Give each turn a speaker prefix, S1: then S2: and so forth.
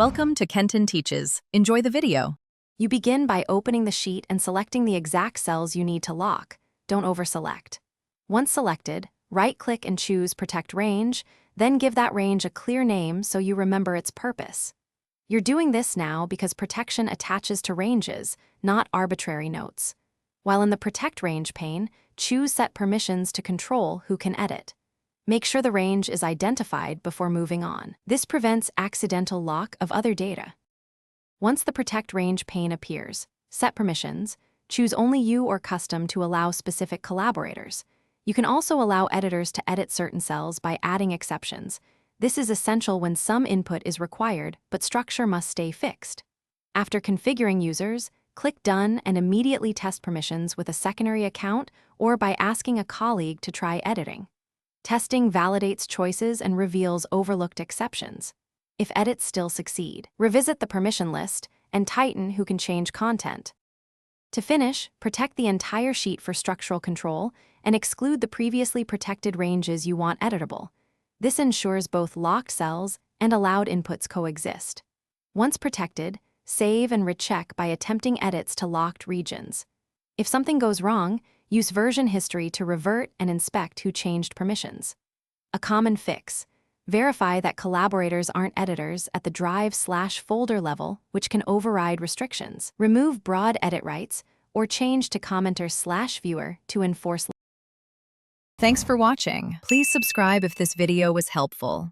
S1: Welcome to Kenton Teaches. Enjoy the video.
S2: You begin by opening the sheet and selecting the exact cells you need to lock. Don't overselect. Once selected, right-click and choose Protect Range, then give that range a clear name so you remember its purpose. You're doing this now because protection attaches to ranges, not arbitrary notes. While in the Protect Range pane, choose Set Permissions to control who can edit. Make sure the range is identified before moving on. This prevents accidental lock of other data. Once the Protect Range pane appears, set permissions, choose only you or custom to allow specific collaborators. You can also allow editors to edit certain cells by adding exceptions. This is essential when some input is required, but structure must stay fixed. After configuring users, click Done and immediately test permissions with a secondary account or by asking a colleague to try editing. Testing validates choices and reveals overlooked exceptions. If edits still succeed, revisit the permission list and tighten who can change content. To finish, protect the entire sheet for structural control and exclude the previously protected ranges you want editable. This ensures both locked cells and allowed inputs coexist. Once protected, save and recheck by attempting edits to locked regions. If something goes wrong, use version history to revert and inspect who changed permissions. A common fix: verify that collaborators aren't editors at the drive/folder level, which can override restrictions. Remove broad edit rights or change to commenter/viewer to enforce.
S1: Thanks for watching. Please subscribe if this video was helpful.